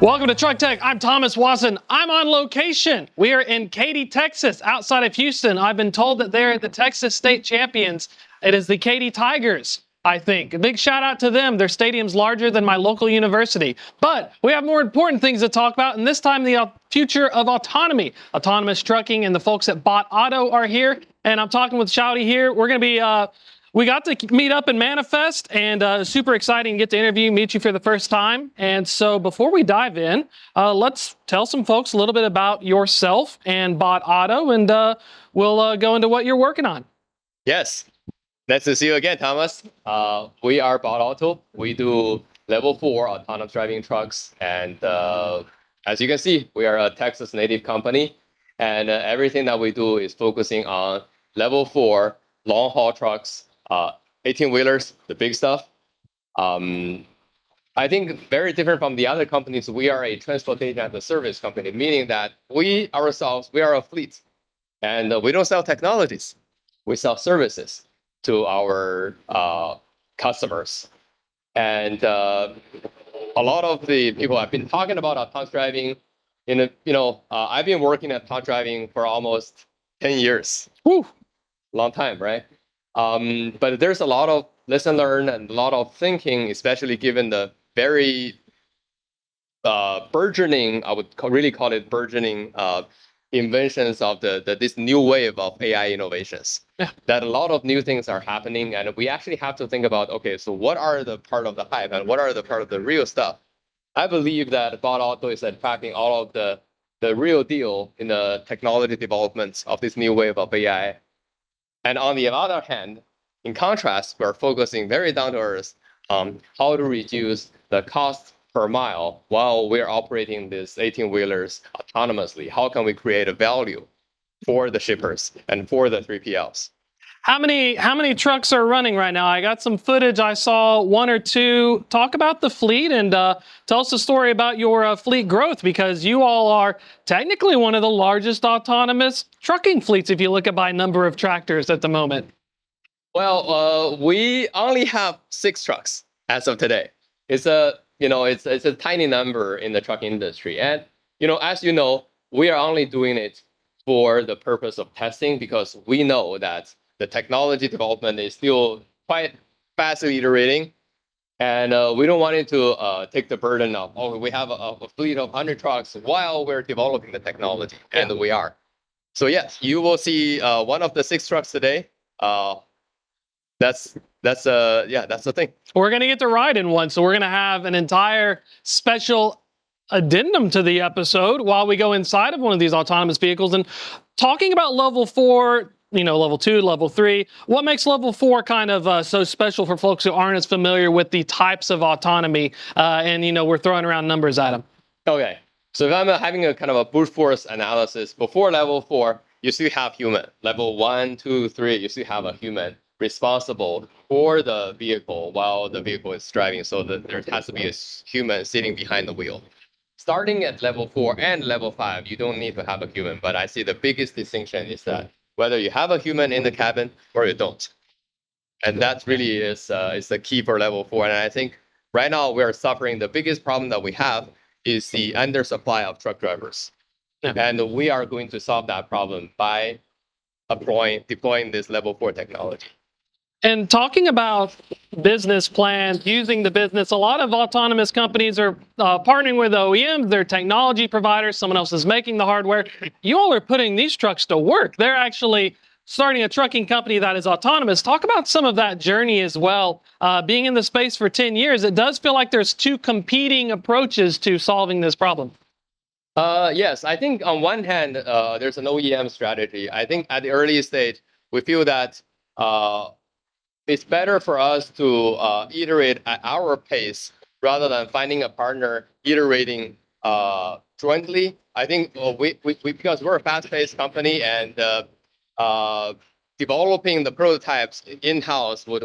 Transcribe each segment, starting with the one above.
Welcome to Truck Tech. I'm Thomas Watson. I'm on location. We are in Katy, Texas, outside of Houston. I've been told that they're the Texas state champions. It is the Katy Tigers, I think. A big shout out to them. Their stadium's larger than my local university. But we have more important things to talk about, and this time the future of autonomy. Autonomous trucking and the folks at Bot Auto are here, and I'm talking with Shouty here. We're going to be... We got to meet up and manifest, and super exciting to get to meet you for the first time. And so before we dive in, let's tell some folks a little bit about yourself and Bot Auto, and we'll go into what you're working on. Yes. Nice to see you again, Thomas. We are Bot Auto. We do level 4 autonomous driving trucks. And as you can see, we are a Texas native company. And everything that we do is focusing on level 4 long-haul trucks, 18-wheelers, the big stuff. I think very different from the other companies, we are a transportation as a service company, meaning that we are a fleet. And we don't sell technologies. We sell services to our customers. And a lot of the people have been talking about autonomous driving. I've been working at autonomous driving for almost 10 years. Woo. Long time, right? But there's a lot of lesson learned and a lot of thinking, especially given the very burgeoning, I would really call it burgeoning inventions of this new wave of AI innovations. Yeah. That a lot of new things are happening, and we actually have to think about, okay, so what are the part of the hype and what are the part of the real stuff? I believe that Bot Auto is attracting all of the real deal in the technology developments of this new wave of AI. And on the other hand, in contrast, we're focusing very down to earth on how to reduce the cost per mile while we're operating these 18-wheelers autonomously. How can we create a value for the shippers and for the 3PLs? How many trucks are running right now? I got some footage. I saw 1 or 2. Talk about the fleet and tell us a story about your fleet growth, because you all are technically one of the largest autonomous trucking fleets if you look at by number of tractors at the moment. Well, we only have 6 trucks as of today. It's a tiny number in the trucking industry, and as you know, we are only doing it for the purpose of testing, because we know that the technology development is still quite fastly iterating, and we don't want it to take the burden of, we have a fleet of 100 trucks while we're developing the technology, and we are. So yes, you will see one of the 6 trucks today. That's the thing. We're going to get to ride in one, so we're going to have an entire special addendum to the episode while we go inside of one of these autonomous vehicles and talking about level 4. Level 2, level 3. What makes level 4 kind of so special for folks who aren't as familiar with the types of autonomy? And we're throwing around numbers at them. Okay. So if I'm having a kind of a brute force analysis, before level 4, you still have human. Level 1, 2, 3, you still have a human responsible for the vehicle while the vehicle is driving. So there has to be a human sitting behind the wheel. Starting at level 4 and level 5, you don't need to have a human. But I see the biggest distinction is that whether you have a human in the cabin or you don't. And that really is the key for level 4. And I think right now we're suffering the biggest problem that we have is the undersupply of truck drivers. Yeah. And we are going to solve that problem by deploying this level 4 technology. And talking about business plans, using the business, a lot of autonomous companies are partnering with OEMs, they're technology providers, someone else is making the hardware. You all are putting these trucks to work. They're actually starting a trucking company that is autonomous. Talk about some of that journey as well. Being in the space for 10 years, it does feel like there's 2 competing approaches to solving this problem. Yes, I think on one hand, there's an OEM strategy. I think at the early stage, we feel that it's better for us to iterate at our pace rather than finding a partner iterating jointly. I think we because we're a fast-paced company and developing the prototypes in-house would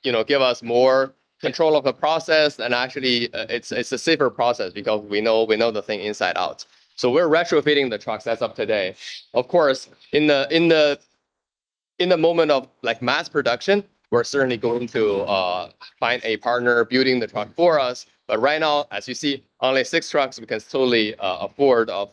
give us more control of the process, and actually it's a safer process because we know the thing inside out. So we're retrofitting the trucks as of today. Of course, in the moment of like mass production, we're certainly going to find a partner building the truck for us. But right now, as you see, only 6 trucks we can totally afford of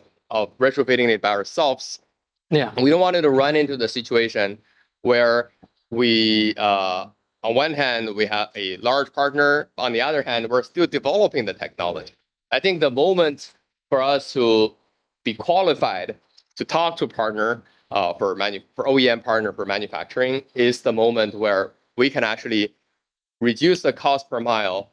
retrofitting it by ourselves. Yeah. We don't want to run into the situation where we, on one hand, we have a large partner. On the other hand, we're still developing the technology. I think the moment for us to be qualified to talk to a partner for OEM partner for manufacturing is the moment where we can actually reduce the cost per mile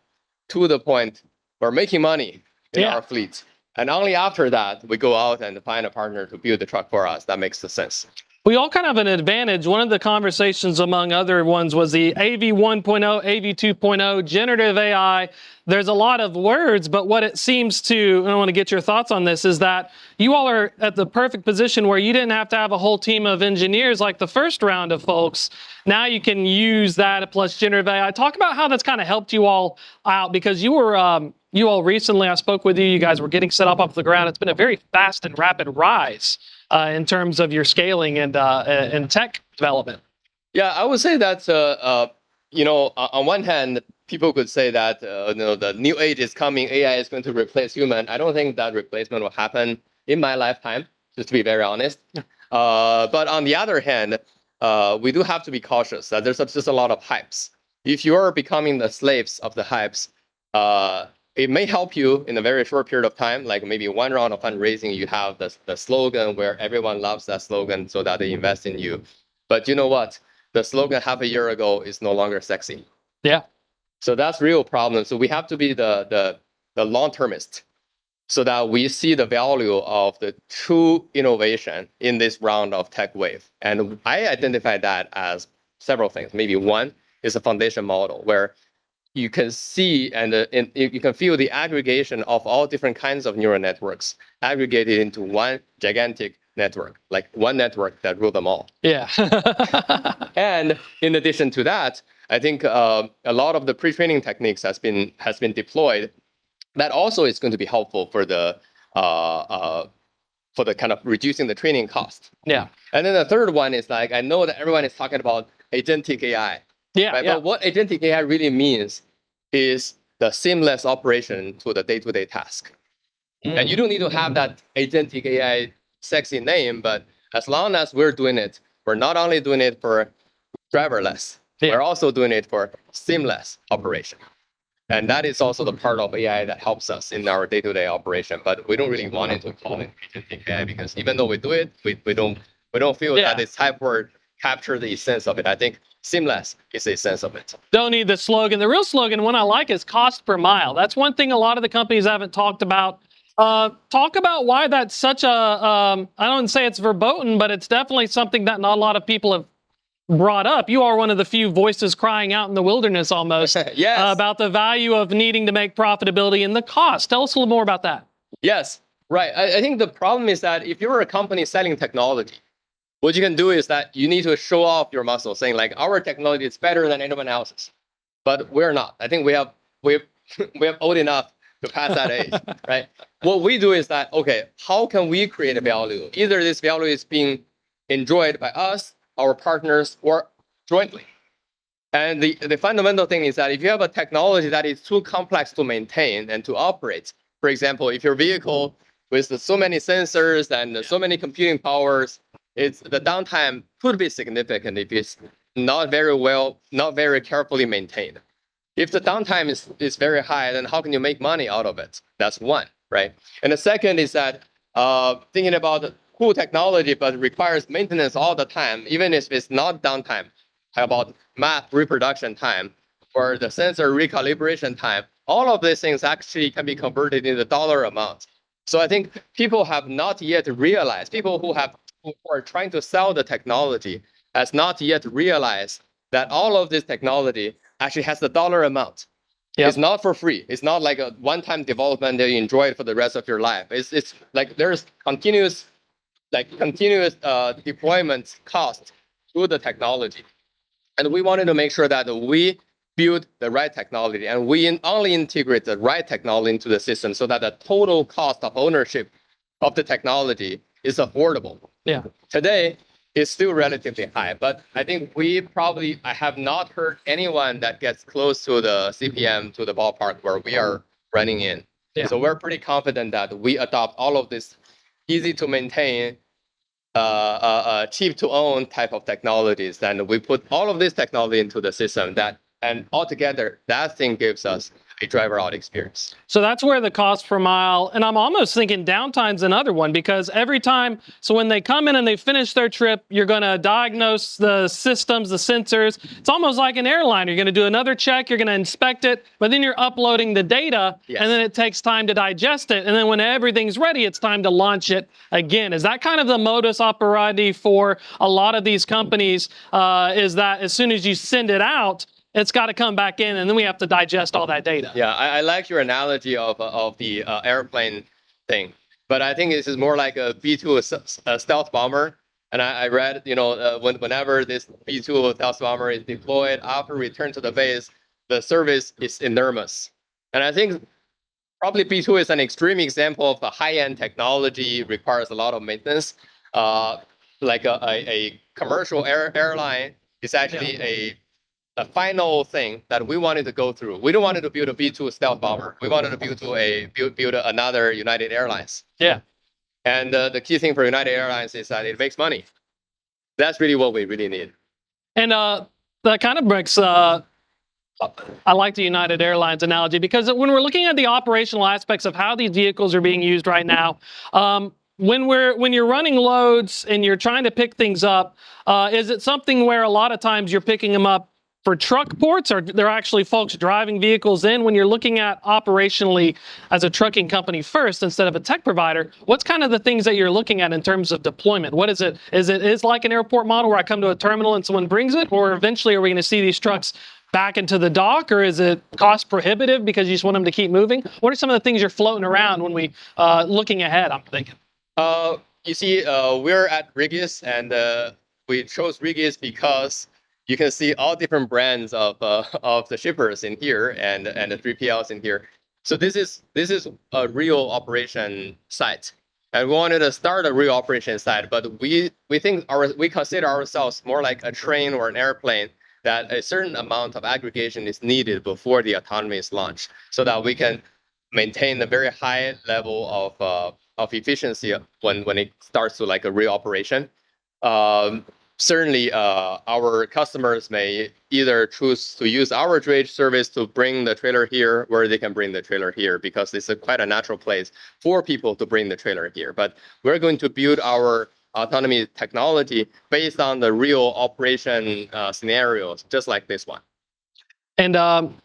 to the point we're making money in our fleet. And only after that, we go out and find a partner to build the truck for us. That makes the sense. We all kind of have an advantage. One of the conversations among other ones was the AV 1.0, AV 2.0, generative AI. There's a lot of words, but what it seems to, and I want to get your thoughts on this, is that you all are at the perfect position where you didn't have to have a whole team of engineers like the first round of folks. Now you can use that plus generative AI. Talk about how that's kind of helped you all out, because you were, you all recently, I spoke with you, you guys were getting set up off the ground. It's been a very fast and rapid rise in terms of your scaling and tech development. Yeah, I would say that, on one hand, people could say that the new age is coming, AI is going to replace human. I don't think that replacement will happen in my lifetime, just to be very honest. But on the other hand, we do have to be cautious that there's just a lot of hypes. If you're becoming the slaves of the hypes, it may help you in a very short period of time, like maybe one round of fundraising, you have the slogan where everyone loves that slogan so that they invest in you. But you know what? The slogan half a year ago is no longer sexy. Yeah. So that's real problem. So we have to be the long-termist so that we see the value of the true innovation in this round of tech wave. And I identify that as several things. Maybe one is a foundation model where you can see and you can feel the aggregation of all different kinds of neural networks aggregated into one gigantic network, like one network that rule them all. Yeah. And in addition to that, I think a lot of the pre-training techniques has been deployed. That also is going to be helpful for the kind of reducing the training cost. Yeah. And then the third one is like, I know that everyone is talking about agentic AI. Yeah, right? yeah. But what agentic AI really means is the seamless operation to the day-to-day task. And you don't need to have that agentic AI sexy name, but as long as we're doing it, we're not only doing it for driverless, we're also doing it for seamless operation. And that is also the part of AI that helps us in our day-to-day operation. But we don't really want it to call it agentic AI because even though we do it, we don't feel that this type word capture the essence of it. I think seamless is the essence of it. Don't need the slogan. The real slogan, one I like, is cost per mile. That's one thing a lot of the companies haven't talked about. Talk about why that's such a, I don't say it's verboten, but it's definitely something that not a lot of people have brought up. You are one of the few voices crying out in the wilderness almost about the value of needing to make profitability and the cost. Tell us a little more about that. Yes, right. I think the problem is that if you're a company selling technology, what you can do is that you need to show off your muscle, saying like our technology is better than anyone else's, but we're not. I think we have old enough to pass that age, right? What we do is that, okay, how can we create a value? Either this value is being enjoyed by us, our partners, or jointly. And the fundamental thing is that if you have a technology that is too complex to maintain and to operate, for example, if your vehicle with so many sensors and so many computing powers, the downtime could be significant if it's not very carefully maintained. If the downtime is very high, then how can you make money out of it? That's one, right? And the second is that thinking about cool technology, but requires maintenance all the time, even if it's not downtime. How about math reproduction time or the sensor recalibration time? All of these things actually can be converted into dollar amounts. So I think people have not yet realized, people who are trying to sell the technology has not yet realized that all of this technology actually has the dollar amount. Yep. It's not for free. It's not like a one-time development that you enjoy it for the rest of your life. It's like there's continuous deployment cost to the technology. And we wanted to make sure that we build the right technology and we only integrate the right technology into the system so that the total cost of ownership of the technology is affordable. Yeah. Today, is still relatively high. But I think I have not heard anyone that gets close to the CPM, to the ballpark where we are running in. Yeah. So we're pretty confident that we adopt all of this easy to maintain, cheap to own type of technologies. And we put all of this technology into the system and altogether, that thing gives us a driver out experience. So that's where the cost per mile, and I'm almost thinking downtime's another one, because every time, so when they come in and they finish their trip, you're going to diagnose the systems, the sensors. It's almost like an airline. You're going to do another check, you're going to inspect it, but then you're uploading the data, Yes. and then it takes time to digest it. And then when everything's ready, it's time to launch it again. Is that kind of the modus operandi for a lot of these companies? Is that as soon as you send it out, it's got to come back in, and then we have to digest all that data. Yeah, I like your analogy of the airplane thing, but I think this is more like a B-2 a stealth bomber. And I read, whenever this B-2 stealth bomber is deployed, after return to the base, the service is enormous. And I think probably B-2 is an extreme example of the high-end technology requires a lot of maintenance. Like a commercial airline is actually a final thing that we wanted to go through. We don't want to build a B-2 stealth bomber. We wanted to build another United Airlines. Yeah. And the key thing for United Airlines is that it makes money. That's really what we really need. And that kind of makes, I like the United Airlines analogy, because when we're looking at the operational aspects of how these vehicles are being used right now, when you're running loads and you're trying to pick things up, is it something where a lot of times you're picking them up for truck ports, or there are actually folks driving vehicles in? When you're looking at operationally as a trucking company first instead of a tech provider, what's kind of the things that you're looking at in terms of deployment? What is it? Is it like an airport model where I come to a terminal and someone brings it, or eventually are we going to see these trucks back into the dock, or is it cost prohibitive because you just want them to keep moving? What are some of the things you're floating around when we looking ahead, I'm thinking? You see, we're at Rigis, and we chose Rigis because you can see all different brands of the shippers in here and the 3PLs in here. So this is a real operation site, and we wanted to start a real operation site. But we consider ourselves more like a train or an airplane, that a certain amount of aggregation is needed before the autonomy is launched, so that we can maintain a very high level of efficiency when it starts to like a real operation. Certainly, our customers may either choose to use our drayage service to bring the trailer here, where they can bring the trailer here, because it's quite a natural place for people to bring the trailer here. But we're going to build our autonomy technology based on the real operation scenarios, just like this one. And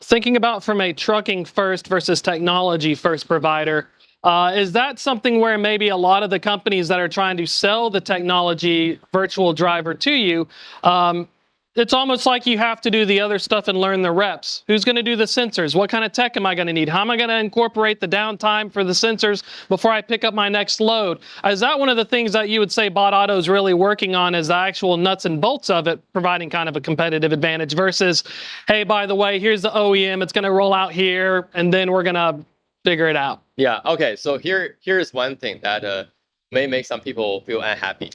thinking about from a trucking first versus technology first provider, is that something where maybe a lot of the companies that are trying to sell the technology virtual driver to you, it's almost like you have to do the other stuff and learn the reps? Who's going to do the sensors? What kind of tech am I going to need? How am I going to incorporate the downtime for the sensors before I pick up my next load? Is that one of the things that you would say Bot Auto is really working on, is the actual nuts and bolts of it, providing kind of a competitive advantage versus, hey, by the way, here's the OEM, it's going to roll out here, and then we're going to figure it out? Yeah, okay, so here's one thing that may make some people feel unhappy.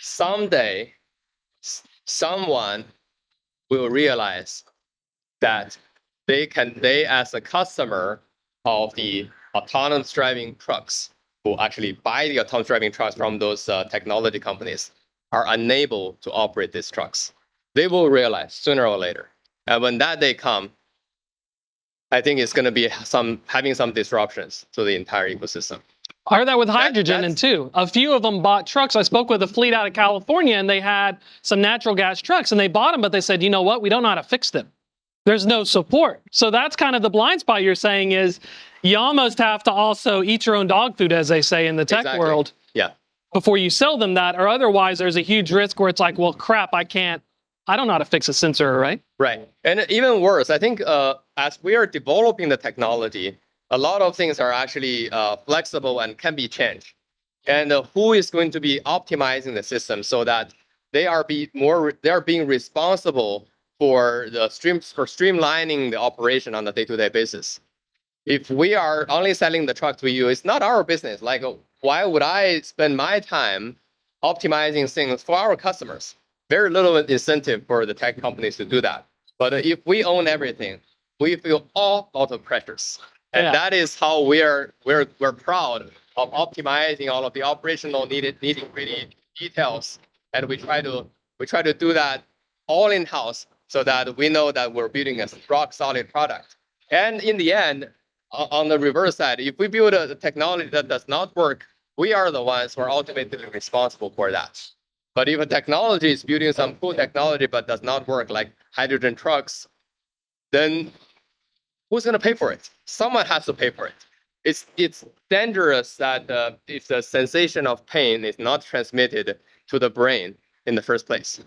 Someday, someone will realize that they as a customer of the autonomous driving trucks, who actually buy the autonomous driving trucks from those technology companies, are unable to operate these trucks. They will realize sooner or later. And when that day comes, I think it's going to be having some disruptions to the entire ecosystem. I heard that with hydrogen, and too. A few of them bought trucks. I spoke with a fleet out of California, and they had some natural gas trucks, and they bought them, but they said, you know what? We don't know how to fix them. There's no support. So that's kind of the blind spot you're saying, is you almost have to also eat your own dog food, as they say in the tech world. Yeah. Before you sell them that, or otherwise there's a huge risk where it's like, well, crap, I don't know how to fix a sensor, right? Right. And even worse, I think as we are developing the technology, a lot of things are actually flexible and can be changed. And who is going to be optimizing the system so that they are being responsible for streamlining the operation on a day-to-day basis. If we are only selling the truck to you, it's not our business. Like, why would I spend my time optimizing things for our customers. Very little incentive for the tech companies to do that. But if we own everything, we feel all lot of pressures. And that is how we're proud of optimizing all of the operational nitty-gritty details. And we try to do that all in-house so that we know that we're building a rock solid product. And in the end, on the reverse side, if we build a technology that does not work, we are the ones who are ultimately responsible for that. But if a technology is building some cool technology but does not work, like hydrogen trucks, then who's going to pay for it? Someone has to pay for it. It's dangerous that if the sensation of pain is not transmitted to the brain in the first place.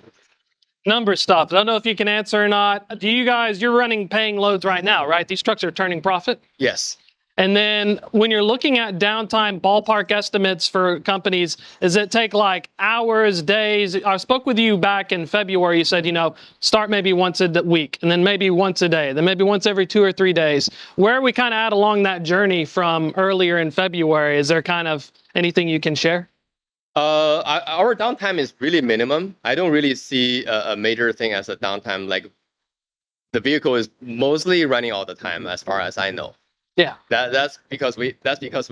Number stuff. I don't know if you can answer or not. You're running paying loads right now, right? These trucks are turning profit? Yes. And then when you're looking at downtime ballpark estimates for companies, does it take like hours, days? I spoke with you back in February. You said, start maybe once a week, and then maybe once a day, then maybe once every 2 or 3 days. Where are we kind of at along that journey from earlier in February? Is there kind of anything you can share? Our downtime is really minimum. I don't really see a major thing as a downtime. Like the vehicle is mostly running all the time, as far as I know. Yeah. That's because we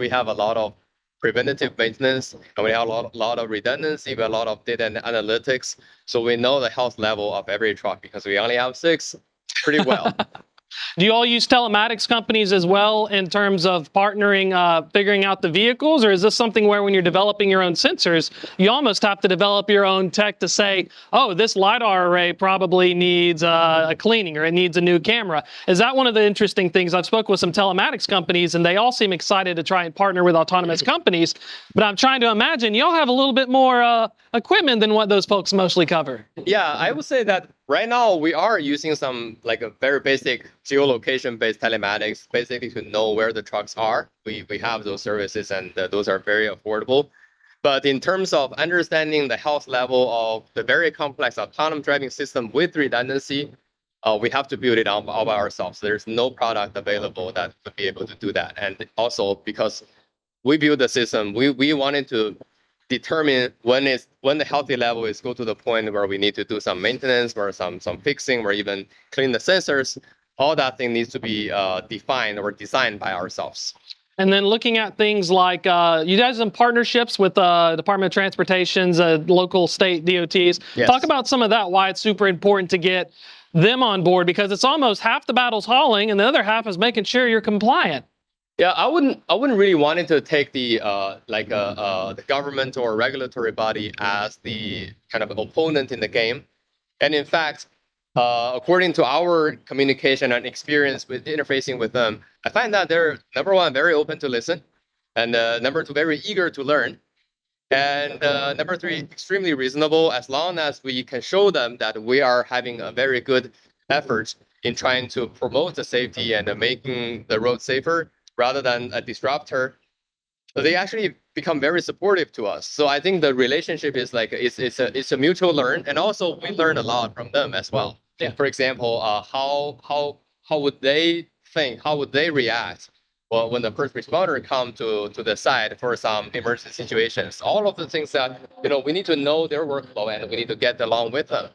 have a lot of preventative maintenance, and we have a lot of redundancy, we have a lot of data and analytics. So we know the health level of every truck because we only have 6 pretty well. Do you all use telematics companies as well in terms of partnering, figuring out the vehicles? Or is this something where when you're developing your own sensors, you almost have to develop your own tech to say, oh, this LiDAR array probably needs a cleaning or it needs a new camera? Is that one of the interesting things? I've spoken with some telematics companies and they all seem excited to try and partner with autonomous companies. But I'm trying to imagine y'all have a little bit more equipment than what those folks mostly cover. Yeah, I would say that right now we are using some like a very basic geolocation-based telematics, basically to know where the trucks are. We have those services, and those are very affordable. But in terms of understanding the health level of the very complex autonomous driving system with redundancy, we have to build it all by ourselves. There's no product available that would be able to do that. And also because we build the system, we wanted to determine when the healthy level is go to the point where we need to do some maintenance or some fixing or even clean the sensors. All that thing needs to be defined or designed by ourselves. And then looking at things like you guys in partnerships with Department of Transportation's local state DOTs. Yes. Talk about some of that, why it's super important to get them on board, because it's almost half the battle's hauling and the other half is making sure you're compliant. Yeah, I wouldn't really want it to take the government or regulatory body as the kind of opponent in the game. And in fact, according to our communication and experience with interfacing with them, I find that they're, number one, very open to listen, and number two, very eager to learn, and number three, extremely reasonable, as long as we can show them that we are having a very good effort in trying to promote the safety and making the road safer rather than a disruptor. So they actually become very supportive to us. So I think the relationship is like it's a mutual learn, and also we learn a lot from them as well. Yeah. For example, how would they think? How would they react? Well, when the first responder come to the site for some emergency situations, all of the things that we need to know their workflow and we need to get along with them.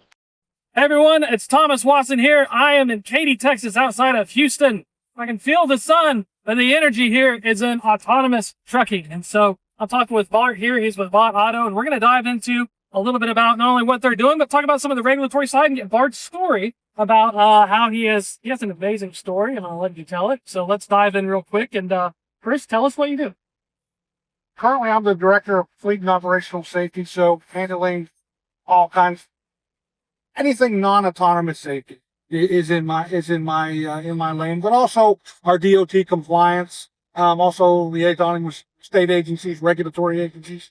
Hey everyone, it's Thomas Watson here. I am in Katy, Texas, outside of Houston. I can feel the sun, but the energy here is in autonomous trucking. And so I'm talking with Bart here. He's with Bot Auto, and we're going to dive into a little bit about not only what they're doing, but talk about some of the regulatory side and get Bart's story about how he has an amazing story, and I'll let you tell it. So let's dive in real quick. And Chris, tell us what you do. Currently, I'm the director of fleet and operational safety, so handling all kinds, anything non-autonomous safety is in my lane. But also our DOT compliance, also liaisoning with state agencies, regulatory agencies.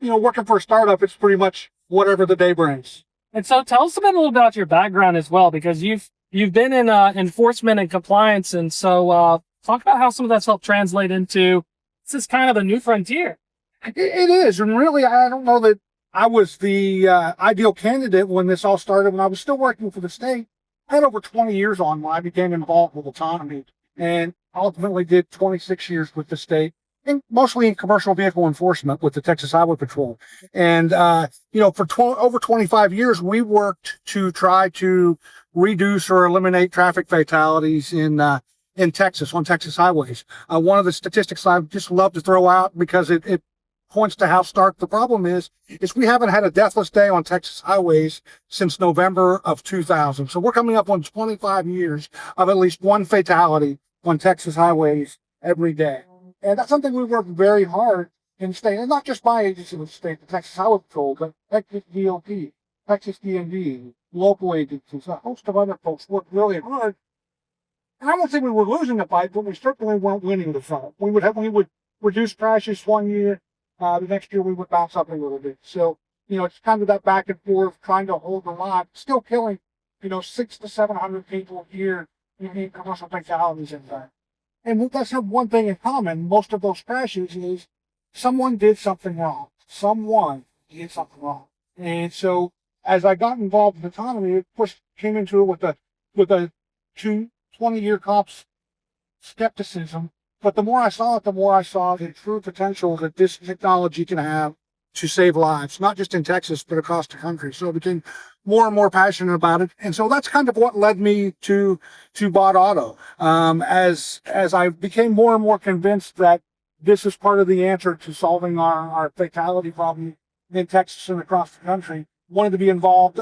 Working for a startup, it's pretty much whatever the day brings. And so tell us a little about your background as well, because you've been in enforcement and compliance. And so talk about how some of that's helped translate into this is kind of a new frontier. It is. And really, I don't know that I was the ideal candidate when this all started. When I was still working for the state, I had over 20 years on when I became involved with autonomy, and ultimately did 26 years with the state. mostly in commercial vehicle enforcement with the Texas Highway Patrol. And, for over 25 years, we worked to try to reduce or eliminate traffic fatalities in Texas, on Texas highways. One of the statistics I just love to throw out because it points to how stark the problem is we haven't had a deathless day on Texas highways since November of 2000. So we're coming up on 25 years of at least one fatality on Texas highways every day. And that's something we work very hard in the state, and not just my agency in the state, the Texas Highway Patrol, but Texas DOT, Texas DMV, local agencies, a host of other folks work really hard. And I won't say we were losing the fight, but we certainly weren't winning the fight. We would reduce crashes one year, the next year we would bounce up a little bit. So, it's kind of that back and forth, trying to hold the line, still killing, 600 to 700 people a year in commercial fatalities in fact. And that's one thing in common. Most of those crashes is someone did something wrong. Someone did something wrong. And so as I got involved in autonomy, of course, came into it with a 20-year cops skepticism. But the more I saw it, the more I saw the true potential that this technology can have to save lives, not just in Texas, but across the country. So I became more and more passionate about it. And so that's kind of what led me to Bot Auto. As I became more and more convinced that this is part of the answer to solving our fatality problem in Texas and across the country, wanted to be involved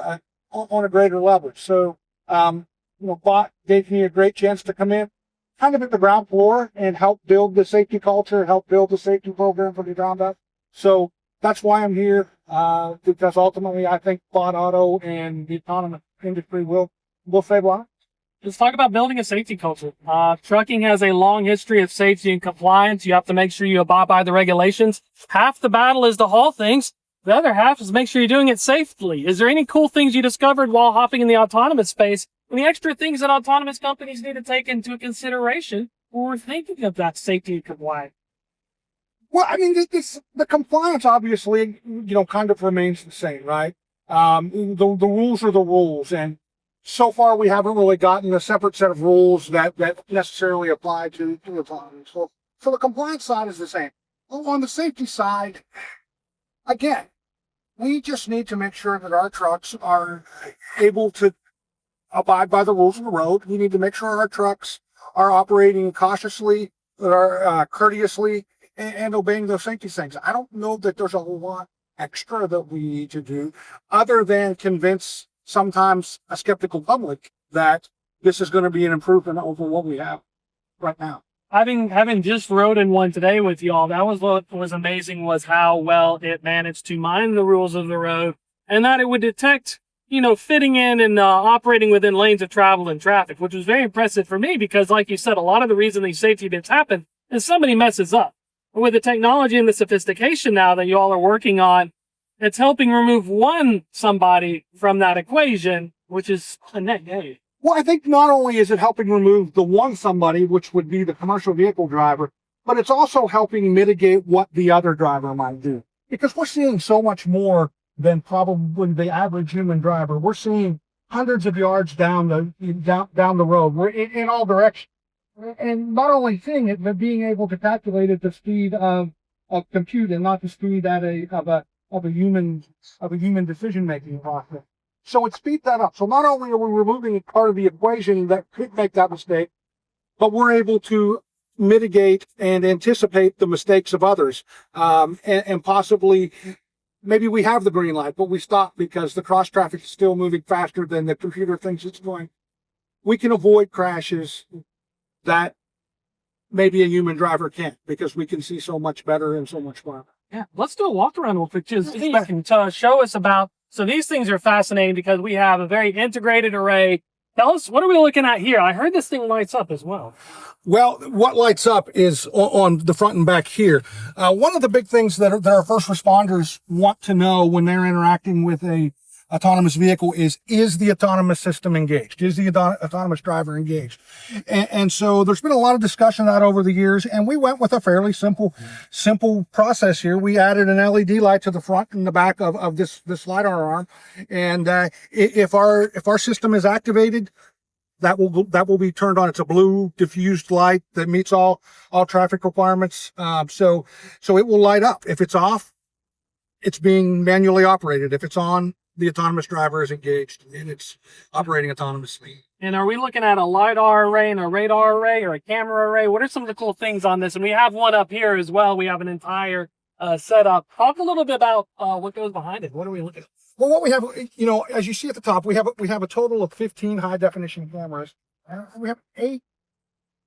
on a greater level. So, Bot gave me a great chance to come in kind of at the ground floor and help build the safety culture, help build the safety program from the ground up. So that's why I'm here, because ultimately I think Bot Auto and the autonomous industry will save lives. Let's talk about building a safety culture. Trucking has a long history of safety and compliance. You have to make sure you abide by the regulations. Half the battle is to haul things. The other half is make sure you're doing it safely. Is there any cool things you discovered while hopping in the autonomous space? And the extra things that autonomous companies need to take into consideration when we're thinking of that safety and compliance? Well, I mean, the compliance obviously, kind of remains the same, right? The rules are the rules, and so far we haven't really gotten a separate set of rules that necessarily apply to autonomy. So the compliance side is the same. On the safety side, again, we just need to make sure that our trucks are able to abide by the rules of the road. We need to make sure our trucks are operating cautiously, or courteously, and obeying those safety things. I don't know that there's a whole lot extra that we need to do other than convince sometimes a skeptical public that this is going to be an improvement over what we have right now. Having just rode in one today with y'all, that was what was amazing, was how well it managed to mind the rules of the road, and that it would detect, fitting in and operating within lanes of travel and traffic, which was very impressive for me because, like you said, a lot of the reason these safety events happen is somebody messes up. But with the technology and the sophistication now that y'all are working on, it's helping remove somebody from that equation, which is a net gain. Well, I think not only is it helping remove the one somebody, which would be the commercial vehicle driver, but it's also helping mitigate what the other driver might do. Because we're seeing so much more than probably the average human driver. We're seeing hundreds of yards down the road. We're in all directions. And not only seeing it, but being able to calculate at the speed of compute and not the speed of a human decision-making process. So it speeds that up. So not only are we removing a part of the equation that could make that mistake, but we're able to mitigate and anticipate the mistakes of others. And possibly, maybe we have the green light, but we stop because the cross traffic is still moving faster than the computer thinks it's going. We can avoid crashes that maybe a human driver can't, because we can see so much better and so much farther. Yeah, let's do a walk around real quick. You can show us about. So these things are fascinating because we have a very integrated array. Tell us, what are we looking at here? I heard this thing lights up as well. Well, what lights up is on the front and back here. One of the big things that our first responders want to know when they're interacting with a autonomous vehicle is the autonomous system engaged? Is the autonomous driver engaged? And so there's been a lot of discussion on that over the years, and we went with a fairly simple process here. We added an LED light to the front and the back of this LiDAR arm. And if our system is activated, that will be turned on. It's a blue diffused light that meets all traffic requirements. So it will light up. If it's off, it's being manually operated. If it's on, the autonomous driver is engaged and it's operating autonomously. And are we looking at a LiDAR array and a radar array or a camera array? What are some of the cool things on this? And we have one up here as well. We have an entire setup. Talk a little bit about what goes behind it. What are we looking at? Well, what we have, as you see at the top, we have a total of 15 high definition cameras. We have 8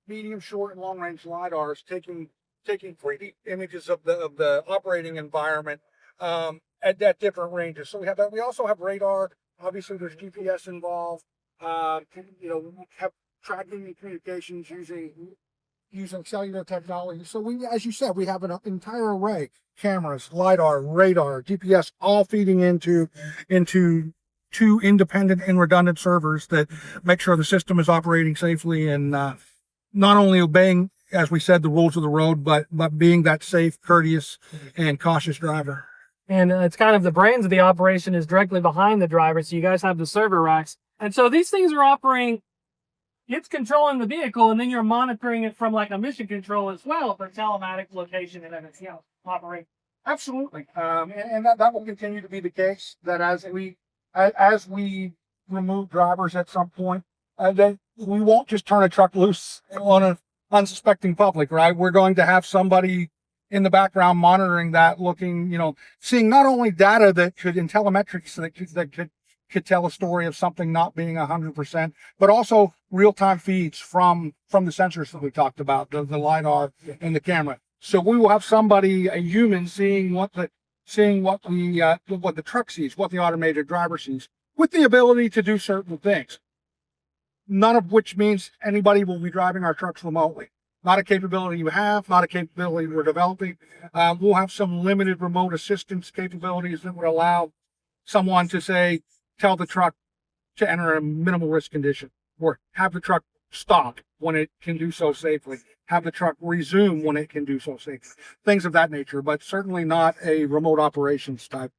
medium, short, and long range LiDARs taking 3D images of the operating environment at different ranges. So we have that. We also have radar. Obviously, there's GPS involved. We have tracking and communications using cellular technology. So as you said, we have an entire array: cameras, LiDAR, radar, GPS, all feeding into 2 independent and redundant servers that make sure the system is operating safely and not only obeying, as we said, the rules of the road, but being that safe, courteous, and cautious driver. And it's kind of the brains of the operation is directly behind the driver. So you guys have the server racks. And so these things are operating. It's controlling the vehicle, and then you're monitoring it from like a mission control as well for telematic location and everything else. Operate. Absolutely, and that will continue to be the case. That as we remove drivers at some point, that we won't just turn a truck loose on an unsuspecting public, right? We're going to have somebody in the background monitoring that, looking, seeing not only data that could in telemetrics that could tell a story of something not being 100%, but also real-time feeds from the sensors that we talked about, the LiDAR and the camera. So we will have somebody, a human, seeing what the truck sees, what the automated driver sees, with the ability to do certain things. None of which means anybody will be driving our trucks remotely. Not a capability you have, not a capability we're developing. We'll have some limited remote assistance capabilities that would allow someone to tell the truck to enter a minimal risk condition, or have the truck stop when it can do so safely, have the truck resume when it can do so safely, things of that nature, but certainly not a remote operations type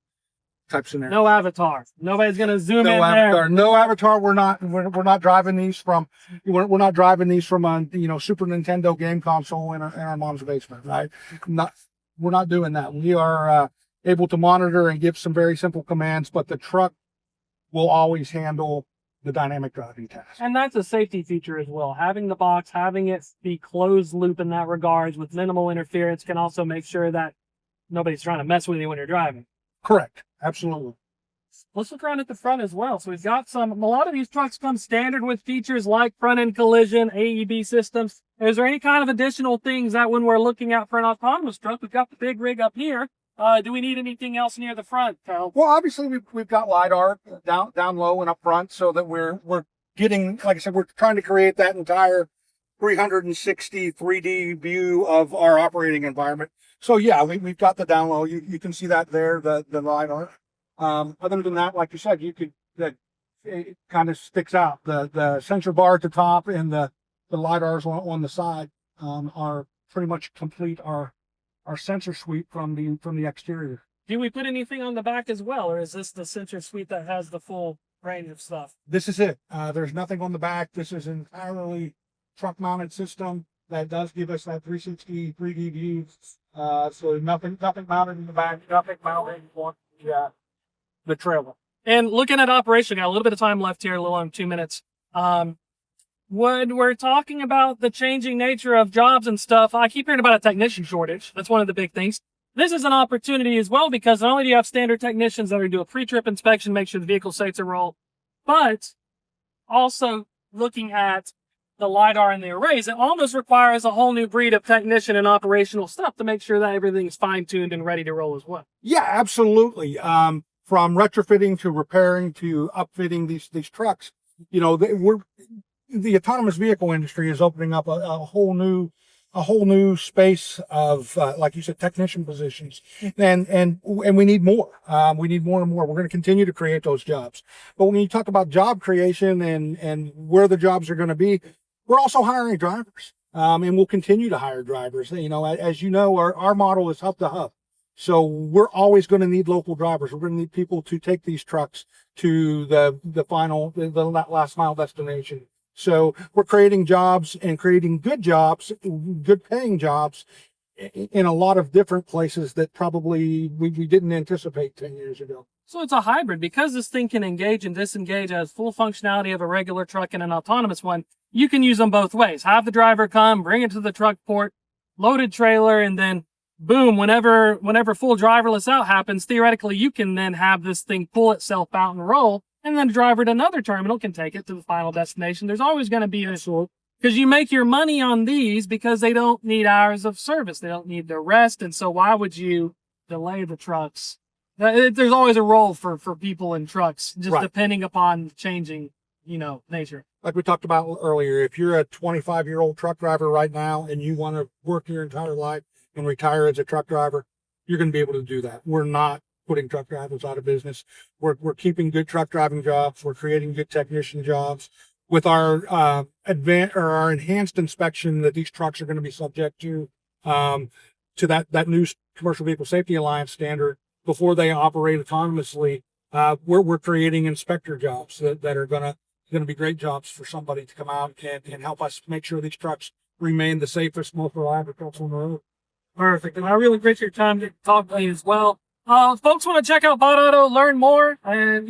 scenario. No avatar. Nobody's gonna zoom in there. No avatar. We're not driving these from a Super Nintendo game console in our mom's basement, right? We're not doing that. We are able to monitor and give some very simple commands, but the truck will always handle the dynamic driving task. And that's a safety feature as well. Having the box, having it be closed loop in that regards with minimal interference can also make sure that nobody's trying to mess with you when you're driving. Correct. Absolutely. Let's look around at the front as well. So we've got a lot of these trucks come standard with features like front end collision, AEB systems. Is there any kind of additional things that when we're looking at for an autonomous truck, we've got the big rig up here. Do we need anything else near the front, Cal? Well, obviously we've got LiDAR down low and up front, so that we're getting, like I said, we're trying to create that entire 360 3D view of our operating environment. So yeah, we've got the down low. You can see that there, the LiDAR. Other than that, like you said, it kind of sticks out. The sensor bar at the top and the LiDARs on the side are pretty much complete our sensor suite from the exterior. Do we put anything on the back as well, or is this the sensor suite that has the full range of stuff? This is it. There's nothing on the back. This is an entirely truck-mounted system that does give us that 360 3D view. So nothing mounted in the back, nothing mounted on the trailer. And looking at operation, got a little bit of time left here, a little under 2 minutes. When we're talking about the changing nature of jobs and stuff, I keep hearing about a technician shortage. That's one of the big things. This is an opportunity as well, because not only do you have standard technicians that are do a pre-trip inspection, make sure the vehicle's safe to roll, but also looking at the LiDAR and the arrays, it almost requires a whole new breed of technician and operational stuff to make sure that everything is fine-tuned and ready to roll as well. Yeah, absolutely. From retrofitting to repairing to upfitting these trucks, the autonomous vehicle industry is opening up a whole new space of, like you said, technician positions, and we need more. We need more and more. We're going to continue to create those jobs. But when you talk about job creation and where the jobs are going to be, we're also hiring drivers, and we'll continue to hire drivers. As you know, our model is hub to hub. So we're always going to need local drivers. We're going to need people to take these trucks to the last mile destination So we're creating jobs and creating good jobs, good paying jobs in a lot of different places that probably we didn't anticipate 10 years ago. So it's a hybrid because this thing can engage and disengage as full functionality of a regular truck and an autonomous one. You can use them both ways. Have the driver come, bring it to the truck port, loaded trailer, and then boom, whenever full driverless out happens, theoretically you can then have this thing pull itself out and roll, and then the driver at another terminal can take it to the final destination. There's always going to be this, because you make your money on these because they don't need hours of service. They don't need the rest. And so why would you delay the trucks? There's always a role for people in trucks, just depending upon changing, nature. Like we talked about earlier, if you're a 25-year-old truck driver right now and you want to work your entire life and retire as a truck driver, you're going to be able to do that. We're not putting truck drivers out of business. We're keeping good truck driving jobs. We're creating good technician jobs with our enhanced inspection that these trucks are going to be subject to that new Commercial Vehicle Safety Alliance standard before they operate autonomously. We're creating inspector jobs that are going to be great jobs for somebody to come out and help us make sure these trucks remain the safest, most reliable trucks on the road. Perfect. And I really appreciate your time to talk to me as well. Folks want to check out Bot Auto, learn more, and,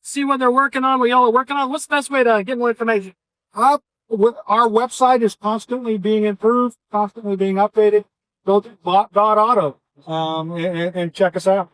see what they're working on, what y'all are working on. What's the best way to get more information? Our website is constantly being improved, constantly being updated. Go to Bot Auto and check us out.